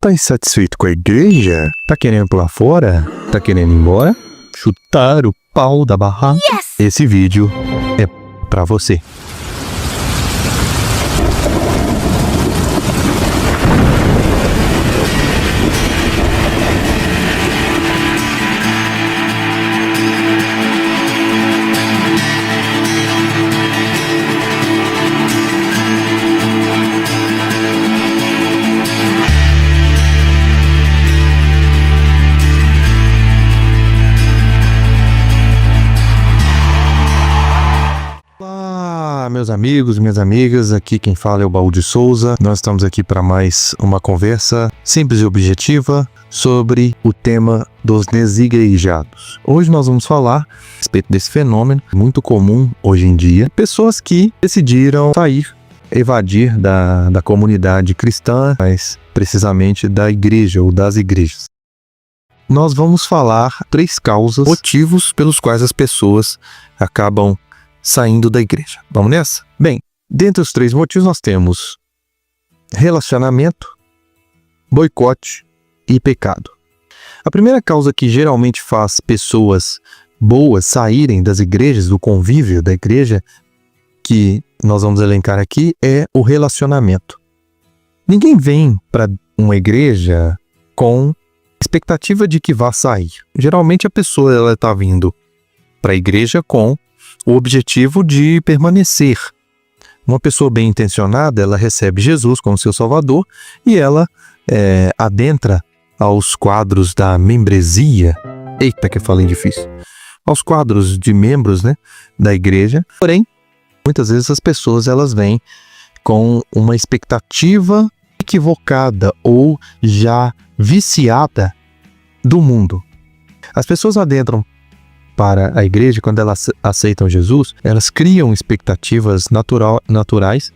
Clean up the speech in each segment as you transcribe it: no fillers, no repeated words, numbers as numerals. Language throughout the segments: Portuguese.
Tá insatisfeito com a igreja? Tá querendo pular fora? Tá querendo ir embora? Chutar o pau da barraca? Yes! Esse vídeo é pra você. Olá, meus amigos, minhas amigas, aqui quem fala é o Baú de Souza. Nós estamos aqui para mais uma conversa simples e objetiva sobre o tema dos desigrejados. Hoje nós vamos falar a respeito desse fenômeno muito comum hoje em dia. Pessoas que decidiram sair, evadir da comunidade cristã, mais precisamente da igreja ou das igrejas. Nós vamos falar 3 causas, motivos pelos quais as pessoas acabam saindo da igreja. Vamos nessa? Bem, dentre os 3 motivos nós temos relacionamento, boicote e pecado. A primeira causa que geralmente faz pessoas boas saírem das igrejas, do convívio da igreja, que nós vamos elencar aqui, é o relacionamento. Ninguém vem para uma igreja com expectativa de que vá sair. Geralmente a pessoa está vindo para a igreja com o objetivo de permanecer. Uma pessoa bem intencionada, ela recebe Jesus como seu Salvador e ela adentra aos quadros da membresia. Eita, que eu falei difícil. Aos quadros de membros, né, da igreja. Porém, muitas vezes as pessoas elas vêm com uma expectativa equivocada ou já viciada do mundo. As pessoas adentram para a igreja, quando elas aceitam Jesus, elas criam expectativas naturais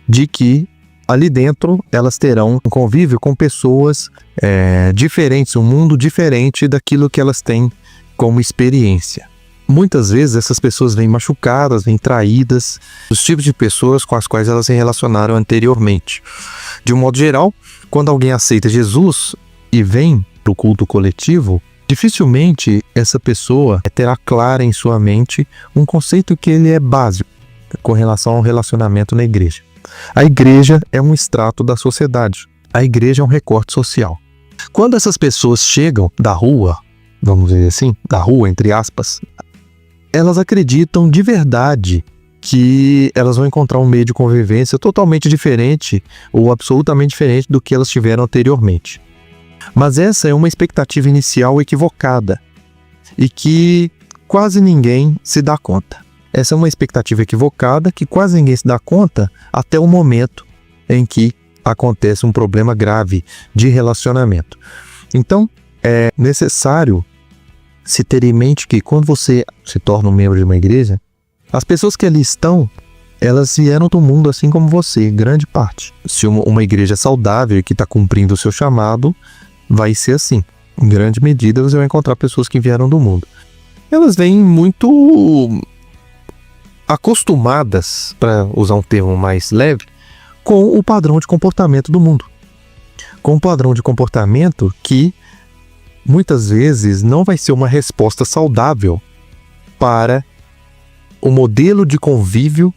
de que ali dentro elas terão um convívio com pessoas diferentes, um mundo diferente daquilo que elas têm como experiência. Muitas vezes essas pessoas vêm machucadas, vêm traídas dos tipos de pessoas com as quais elas se relacionaram anteriormente. De um modo geral, quando alguém aceita Jesus e vem para o culto coletivo, dificilmente essa pessoa terá clara em sua mente um conceito que ele é básico com relação ao relacionamento na igreja. A igreja é um extrato da sociedade. A igreja é um recorte social. Quando essas pessoas chegam da rua, vamos dizer assim, da rua, entre aspas, elas acreditam de verdade que elas vão encontrar um meio de convivência totalmente diferente ou absolutamente diferente do que elas tiveram anteriormente. Mas essa é uma expectativa inicial equivocada e que quase ninguém se dá conta. Essa é uma expectativa equivocada que quase ninguém se dá conta até o momento em que acontece um problema grave de relacionamento. Então, é necessário se ter em mente que quando você se torna um membro de uma igreja, as pessoas que ali estão, elas vieram do mundo assim como você, grande parte. Se uma igreja saudável e que está cumprindo o seu chamado, vai ser assim. Em grande medida, você vai encontrar pessoas que vieram do mundo. Elas vêm muito acostumadas, para usar um termo mais leve, com o padrão de comportamento do mundo. Com um padrão de comportamento que, muitas vezes, não vai ser uma resposta saudável para o modelo de convívio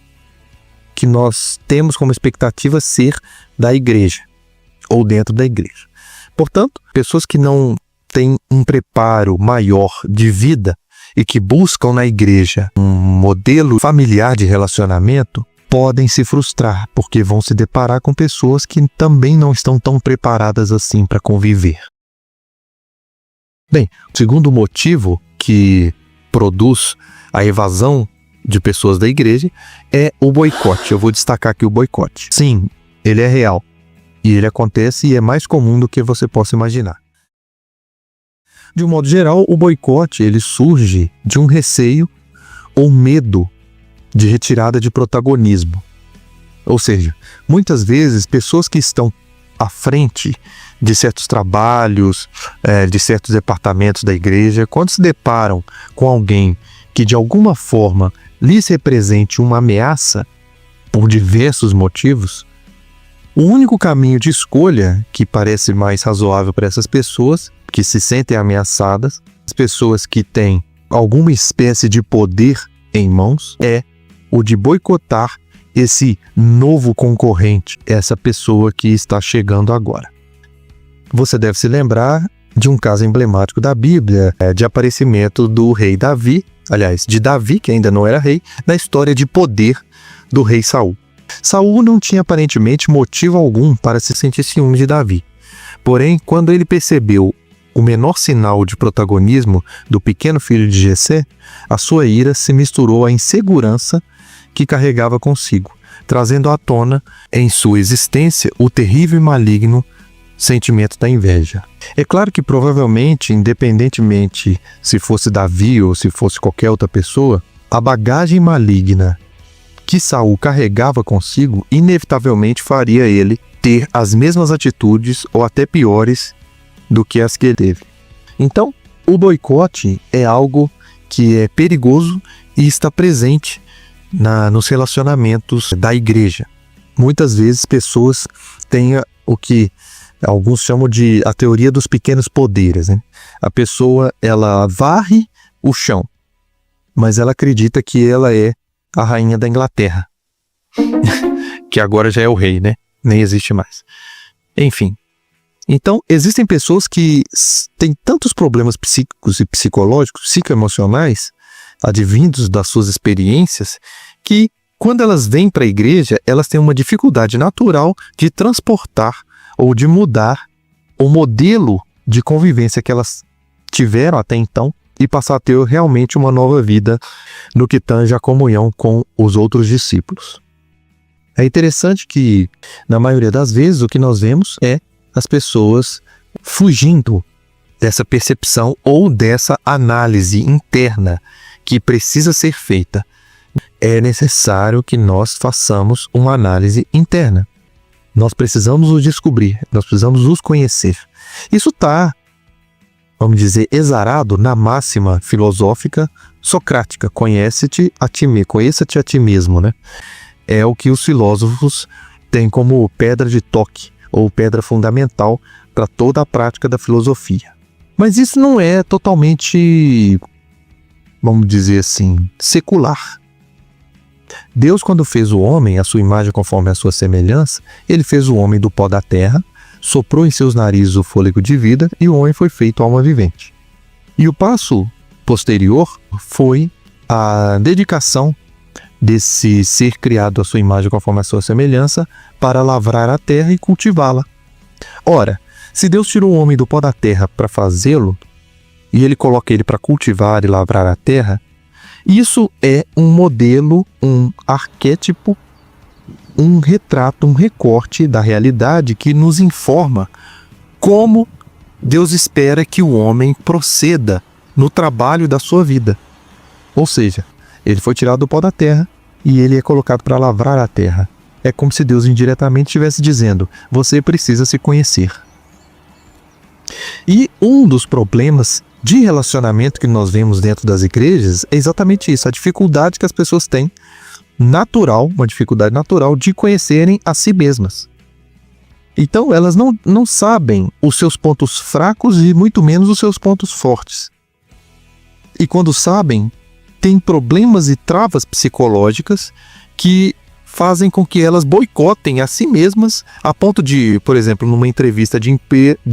que nós temos como expectativa ser da igreja, ou dentro da igreja. Portanto, pessoas que não têm um preparo maior de vida e que buscam na igreja um modelo familiar de relacionamento, podem se frustrar, porque vão se deparar com pessoas que também não estão tão preparadas assim para conviver. Bem, o segundo motivo que produz a evasão de pessoas da igreja é o boicote. Eu vou destacar aqui o boicote. Sim, ele é real. E ele acontece e é mais comum do que você possa imaginar. De um modo geral, o boicote ele surge de um receio ou medo de retirada de protagonismo. Ou seja, muitas vezes pessoas que estão à frente de certos trabalhos, de certos departamentos da igreja, quando se deparam com alguém que de alguma forma lhes represente uma ameaça por diversos motivos, O único caminho de escolha que parece mais razoável para essas pessoas que se sentem ameaçadas, as pessoas que têm alguma espécie de poder em mãos, é o de boicotar esse novo concorrente, essa pessoa que está chegando agora. Você deve se lembrar de um caso emblemático da Bíblia, de aparecimento do rei Davi, aliás, de Davi, que ainda não era rei, na história de poder do rei Saul. Saul não tinha aparentemente motivo algum para se sentir ciúme de Davi. Porém, quando ele percebeu o menor sinal de protagonismo do pequeno filho de Jessé, a sua ira se misturou à insegurança que carregava consigo, trazendo à tona em sua existência o terrível e maligno sentimento da inveja. É claro que provavelmente, independentemente se fosse Davi ou se fosse qualquer outra pessoa, a bagagem maligna que Saul carregava consigo inevitavelmente faria ele ter as mesmas atitudes ou até piores do que as que ele teve. Então, o boicote é algo que é perigoso e está presente nos relacionamentos da igreja. Muitas vezes pessoas têm o que alguns chamam de a teoria dos pequenos poderes, né? A pessoa, ela varre o chão, mas ela acredita que ela é a rainha da Inglaterra, que agora já é o rei, né? Nem existe mais. Enfim. Então, existem pessoas que têm tantos problemas psíquicos e psicológicos, psicoemocionais, advindos das suas experiências, que quando elas vêm para a igreja, elas têm uma dificuldade natural de transportar ou de mudar o modelo de convivência que elas tiveram até então e passar a ter realmente uma nova vida no que tange a comunhão com os outros discípulos. É interessante que, na maioria das vezes, o que nós vemos é as pessoas fugindo dessa percepção ou dessa análise interna que precisa ser feita. É necessário que nós façamos uma análise interna. Nós precisamos nos descobrir, nós precisamos nos conhecer. Isso está, vamos dizer, exarado na máxima filosófica socrática, conheça-te a ti mesmo, né? É o que os filósofos têm como pedra de toque ou pedra fundamental para toda a prática da filosofia. Mas isso não é totalmente, vamos dizer assim, secular. Deus, quando fez o homem, a sua imagem conforme a sua semelhança, ele fez o homem do pó da terra, soprou em seus narizes o fôlego de vida e o homem foi feito alma vivente. E o passo posterior foi a dedicação desse ser criado à sua imagem conforme a sua semelhança para lavrar a terra e cultivá-la. Ora, se Deus tirou o homem do pó da terra para fazê-lo, e ele coloca ele para cultivar e lavrar a terra, isso é um modelo, um arquétipo, um retrato, um recorte da realidade que nos informa como Deus espera que o homem proceda no trabalho da sua vida. Ou seja, ele foi tirado do pó da terra e ele é colocado para lavrar a terra. É como se Deus indiretamente estivesse dizendo: você precisa se conhecer. E um dos problemas de relacionamento que nós vemos dentro das igrejas é exatamente isso, a dificuldade que as pessoas têm, uma dificuldade natural de conhecerem a si mesmas. Então elas não sabem os seus pontos fracos e muito menos os seus pontos fortes. E quando sabem, têm problemas e travas psicológicas que fazem com que elas boicotem a si mesmas a ponto de, por exemplo, numa entrevista de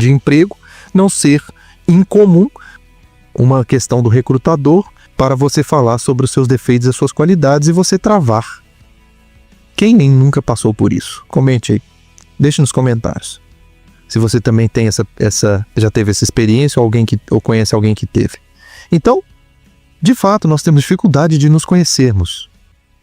emprego, não ser incomum uma questão do recrutador para você falar sobre os seus defeitos e as suas qualidades e você travar. Quem nem nunca passou por isso? Comente aí. Deixe nos comentários. Se você também tem já teve essa experiência ou conhece alguém que teve. Então, de fato, nós temos dificuldade de nos conhecermos.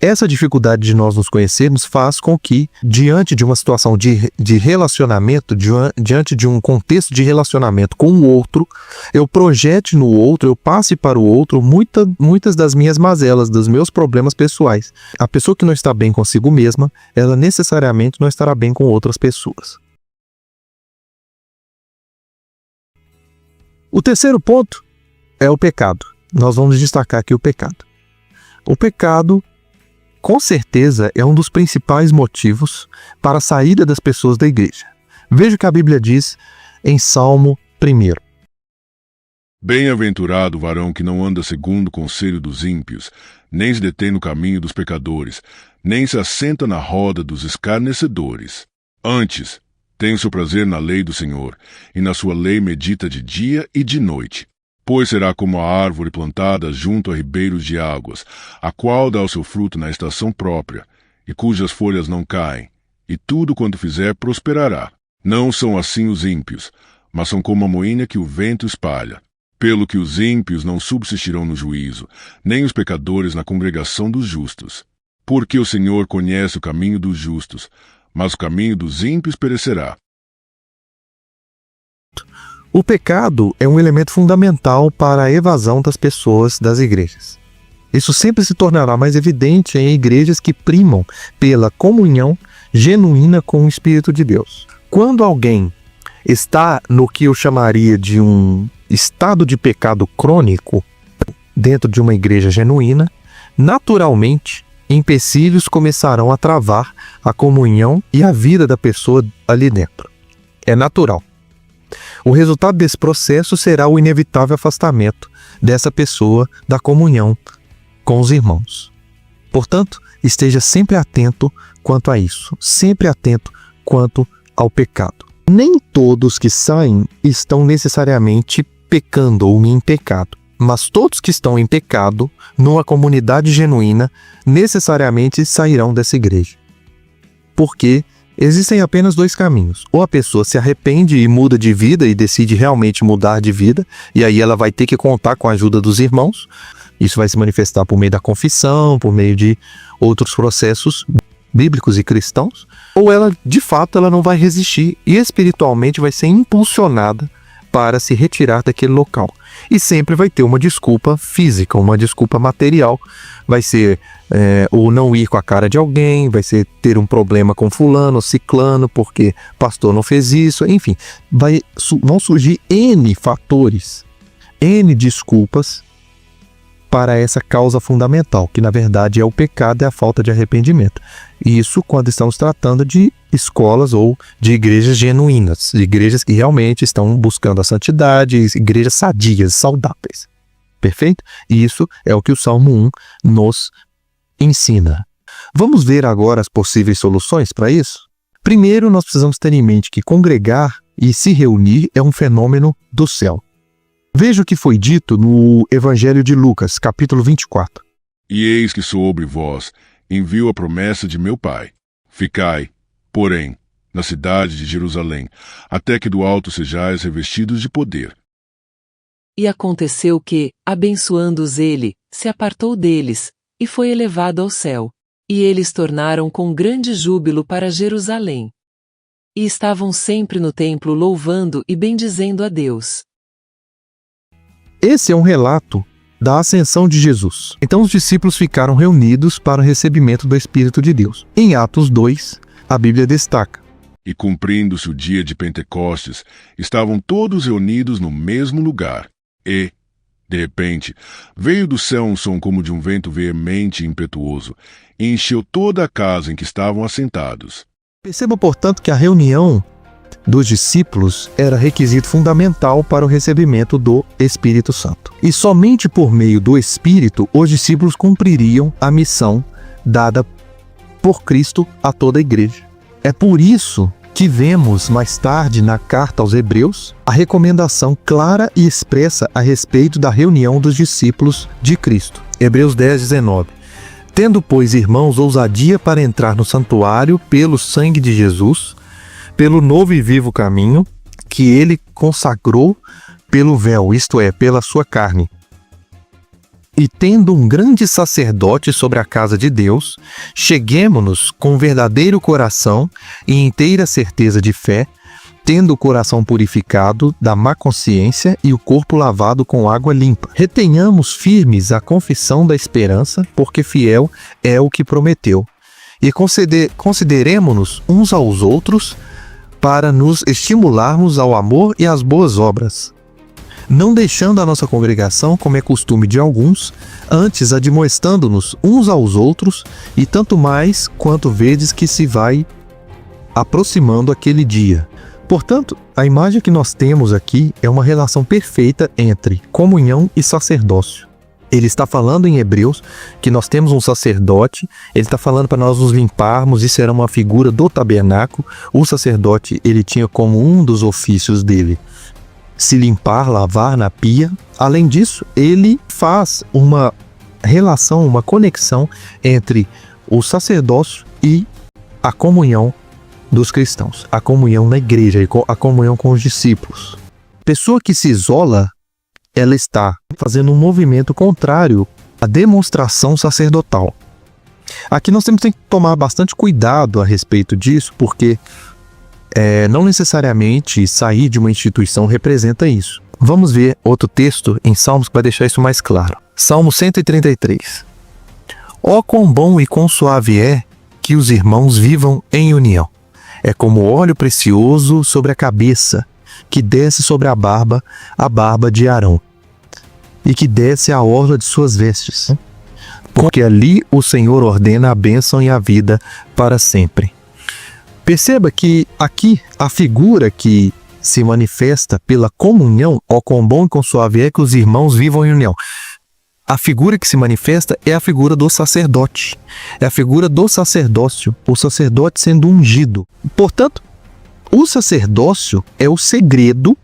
Essa dificuldade de nós nos conhecermos faz com que, diante de uma situação de relacionamento, diante de um contexto de relacionamento com o outro, eu projete no outro, eu passe para o outro muitas das minhas mazelas, dos meus problemas pessoais. A pessoa que não está bem consigo mesma, ela necessariamente não estará bem com outras pessoas. O terceiro ponto é o pecado. Nós vamos destacar aqui o pecado. O pecado com certeza é um dos principais motivos para a saída das pessoas da igreja. Veja o que a Bíblia diz em Salmo 1. Bem-aventurado o varão que não anda segundo o conselho dos ímpios, nem se detém no caminho dos pecadores, nem se assenta na roda dos escarnecedores. Antes, tem o seu prazer na lei do Senhor, e na sua lei medita de dia e de noite. Pois será como a árvore plantada junto a ribeiros de águas, a qual dá o seu fruto na estação própria, e cujas folhas não caem, e tudo quanto fizer prosperará. Não são assim os ímpios, mas são como a moinha que o vento espalha. Pelo que os ímpios não subsistirão no juízo, nem os pecadores na congregação dos justos. Porque o Senhor conhece o caminho dos justos, mas o caminho dos ímpios perecerá. O pecado é um elemento fundamental para a evasão das pessoas das igrejas. Isso sempre se tornará mais evidente em igrejas que primam pela comunhão genuína com o Espírito de Deus. Quando alguém está no que eu chamaria de um estado de pecado crônico dentro de uma igreja genuína, naturalmente, empecilhos começarão a travar a comunhão e a vida da pessoa ali dentro. É natural. O resultado desse processo será o inevitável afastamento dessa pessoa da comunhão com os irmãos. Portanto, esteja sempre atento quanto a isso, sempre atento quanto ao pecado. Nem todos que saem estão necessariamente pecando ou em pecado, mas todos que estão em pecado, numa comunidade genuína, necessariamente sairão dessa igreja. Porque existem apenas dois caminhos. Ou a pessoa se arrepende e muda de vida e decide realmente mudar de vida, e aí ela vai ter que contar com a ajuda dos irmãos. Isso vai se manifestar por meio da confissão, por meio de outros processos bíblicos e cristãos. Ou ela, de fato, ela não vai resistir e espiritualmente vai ser impulsionada para se retirar daquele local. E sempre vai ter uma desculpa física, uma desculpa material. Vai ser ou não ir com a cara de alguém, vai ser ter um problema com fulano ou ciclano, porque pastor não fez isso, enfim. Vão surgir N fatores, N desculpas para essa causa fundamental, que na verdade é o pecado e a falta de arrependimento. Isso quando estamos tratando de escolas ou de igrejas genuínas, de igrejas que realmente estão buscando a santidade, igrejas sadias, saudáveis. Perfeito? E isso é o que o Salmo 1 nos ensina. Vamos ver agora as possíveis soluções para isso? Primeiro, nós precisamos ter em mente que congregar e se reunir é um fenômeno do céu. Veja o que foi dito no Evangelho de Lucas, capítulo 24. E eis que sobre vós envio a promessa de meu Pai. Ficai, porém, na cidade de Jerusalém, até que do alto sejais revestidos de poder. E aconteceu que, abençoando-os ele, se apartou deles, e foi elevado ao céu. E eles tornaram com grande júbilo para Jerusalém. E estavam sempre no templo louvando e bendizendo a Deus. Esse é um relato da ascensão de Jesus. Então os discípulos ficaram reunidos para o recebimento do Espírito de Deus. Em Atos 2, a Bíblia destaca: E cumprindo-se o dia de Pentecostes, estavam todos reunidos no mesmo lugar. E, de repente, veio do céu um som como de um vento veemente e impetuoso, e encheu toda a casa em que estavam assentados. Perceba, portanto, que a reunião dos discípulos era requisito fundamental para o recebimento do Espírito Santo. E somente por meio do Espírito os discípulos cumpririam a missão dada por Cristo a toda a igreja. É por isso que vemos mais tarde na carta aos Hebreus a recomendação clara e expressa a respeito da reunião dos discípulos de Cristo. Hebreus 10, 19. Tendo, pois, irmãos, ousadia para entrar no santuário pelo sangue de Jesus, pelo novo e vivo caminho que ele consagrou pelo véu, isto é, pela sua carne. E tendo um grande sacerdote sobre a casa de Deus, cheguemo-nos com verdadeiro coração e inteira certeza de fé, tendo o coração purificado da má consciência e o corpo lavado com água limpa. Retenhamos firmes a confissão da esperança, porque fiel é o que prometeu. E consideremo-nos uns aos outros para nos estimularmos ao amor e às boas obras. não deixando a nossa congregação, como é costume de alguns, antes admoestando-nos uns aos outros, e tanto mais quanto vedes que se vai aproximando aquele dia. Portanto, a imagem que nós temos aqui é uma relação perfeita entre comunhão e sacerdócio. Ele está falando em Hebreus que nós temos um sacerdote, ele está falando para nós nos limparmos, isso era uma figura do tabernáculo. O sacerdote, ele tinha como um dos ofícios dele se limpar, lavar na pia. Além disso, ele faz uma relação, uma conexão entre o sacerdócio e a comunhão dos cristãos, a comunhão na igreja, a comunhão com os discípulos. A pessoa que se isola, ela está fazendo um movimento contrário à demonstração sacerdotal. Aqui nós temos que tomar bastante cuidado a respeito disso, porque não necessariamente sair de uma instituição representa isso. Vamos ver outro texto em Salmos que vai deixar isso mais claro. Salmo 133. Ó quão bom e quão suave é que os irmãos vivam em união. É como óleo precioso sobre a cabeça, que desce sobre a barba de Arão, e que desce a orla de suas vestes. Porque ali o Senhor ordena a bênção e a vida para sempre. Perceba que aqui a figura que se manifesta pela comunhão, ó quão bom e quão suave é que os irmãos vivam em união. A figura que se manifesta é a figura do sacerdote. É a figura do sacerdócio, o sacerdote sendo ungido. Portanto, o sacerdócio é o segredo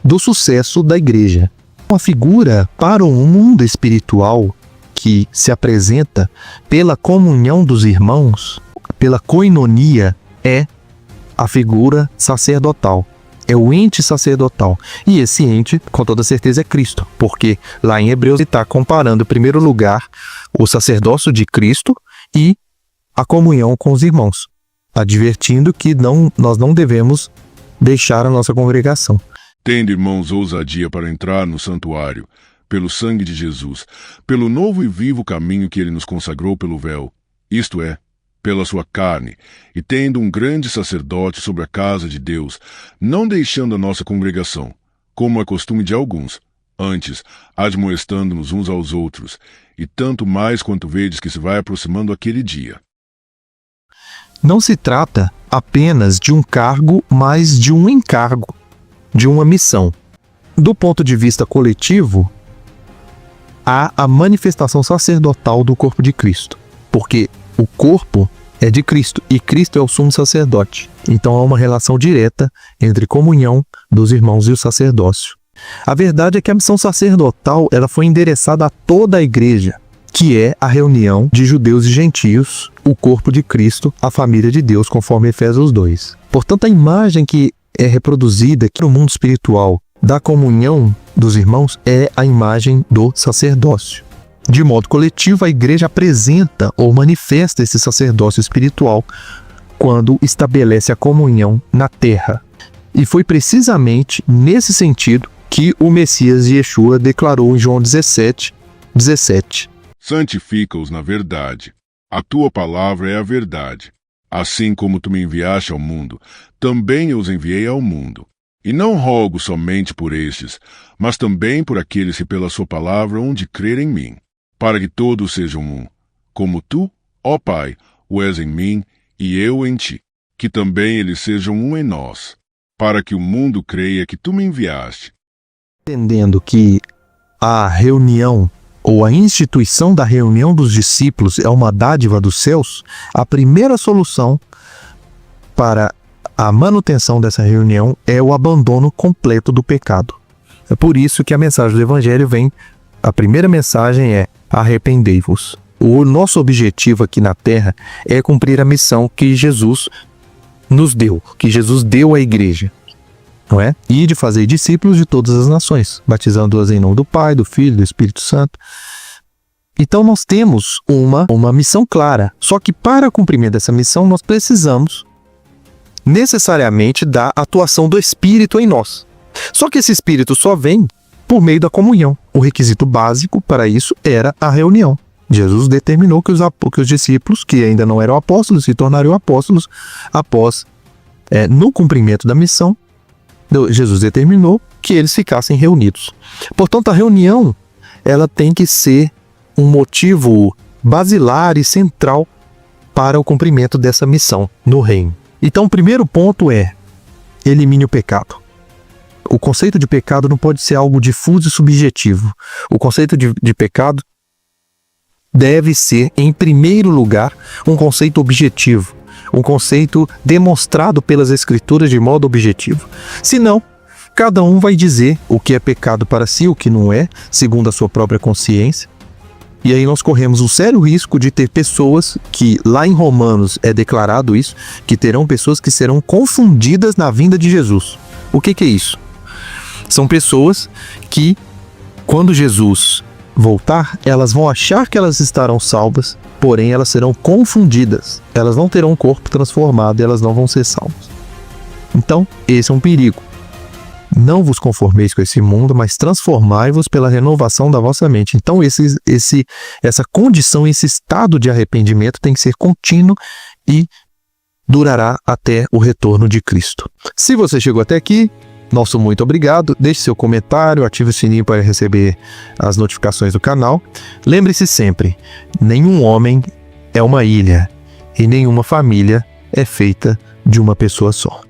do sucesso da igreja. Uma figura para o mundo espiritual que se apresenta pela comunhão dos irmãos, pela koinonia, é a figura sacerdotal. É o ente sacerdotal. E esse ente, com toda certeza, é Cristo. Porque lá em Hebreus ele está comparando, em primeiro lugar, o sacerdócio de Cristo e a comunhão com os irmãos, advertindo que nós não devemos deixar a nossa congregação. Tende, irmãos, ousadia para entrar no santuário, pelo sangue de Jesus, pelo novo e vivo caminho que ele nos consagrou pelo véu, isto é, pela sua carne, e tendo um grande sacerdote sobre a casa de Deus, não deixando a nossa congregação, como é costume de alguns, antes, admoestando-nos uns aos outros, e tanto mais quanto vedes que se vai aproximando aquele dia. Não se trata apenas de um cargo, mas de um encargo, de uma missão. Do ponto de vista coletivo, há a manifestação sacerdotal do corpo de Cristo, porque o corpo é de Cristo e Cristo é o sumo sacerdote. Então há uma relação direta entre comunhão dos irmãos e o sacerdócio. A verdade é que a missão sacerdotal ela foi endereçada a toda a igreja, que é a reunião de judeus e gentios, o corpo de Cristo, a família de Deus, conforme Efésios 2. Portanto, a imagem que é reproduzida aqui no mundo espiritual da comunhão dos irmãos é a imagem do sacerdócio. De modo coletivo, a igreja apresenta ou manifesta esse sacerdócio espiritual quando estabelece a comunhão na terra. E foi precisamente nesse sentido que o Messias Yeshua declarou em João 17:17. Santifica-os na verdade. A tua palavra é a verdade. Assim como tu me enviaste ao mundo, também eu os enviei ao mundo. E não rogo somente por estes, mas também por aqueles que pela sua palavra hão de crer em mim, para que todos sejam um, como tu, ó Pai, o és em mim e eu em ti, que também eles sejam um em nós, para que o mundo creia que tu me enviaste. Entendendo que a reunião ou a instituição da reunião dos discípulos é uma dádiva dos céus, a primeira solução para a manutenção dessa reunião é o abandono completo do pecado. É por isso que a mensagem do Evangelho vem, a primeira mensagem é: arrependei-vos. O nosso objetivo aqui na Terra é cumprir a missão que Jesus nos deu, que Jesus deu à igreja, não é? E de fazer discípulos de todas as nações, batizando-as em nome do Pai, do Filho e do Espírito Santo. Então nós temos uma missão clara, só que para o cumprimento dessa missão nós precisamos necessariamente da atuação do Espírito em nós. Só que esse Espírito só vem por meio da comunhão. O requisito básico para isso era a reunião. Jesus determinou que os discípulos, que ainda não eram apóstolos, se tornariam apóstolos após, no cumprimento da missão, Jesus determinou que eles ficassem reunidos. Portanto, a reunião ela tem que ser um motivo basilar e central para o cumprimento dessa missão no reino. Então, o primeiro ponto é: elimine o pecado. O conceito de pecado não pode ser algo difuso e subjetivo. O conceito de pecado deve ser, em primeiro lugar, um conceito objetivo, um conceito demonstrado pelas Escrituras de modo objetivo. Senão, cada um vai dizer o que é pecado para si, o que não é, segundo a sua própria consciência. E aí nós corremos um sério risco de ter pessoas que, lá em Romanos é declarado isso, que terão pessoas que serão confundidas na vinda de Jesus. O que é isso? São pessoas que, quando Jesus voltar, elas vão achar que elas estarão salvas, porém elas serão confundidas. Elas não terão um corpo transformado e elas não vão ser salvas. Então, esse é um perigo. Não vos conformeis com esse mundo, mas transformai-vos pela renovação da vossa mente. Então, essa condição, esse estado de arrependimento tem que ser contínuo e durará até o retorno de Cristo. Se você chegou até aqui, nosso muito obrigado. Deixe seu comentário, ative o sininho para receber as notificações do canal. Lembre-se sempre, nenhum homem é uma ilha e nenhuma família é feita de uma pessoa só.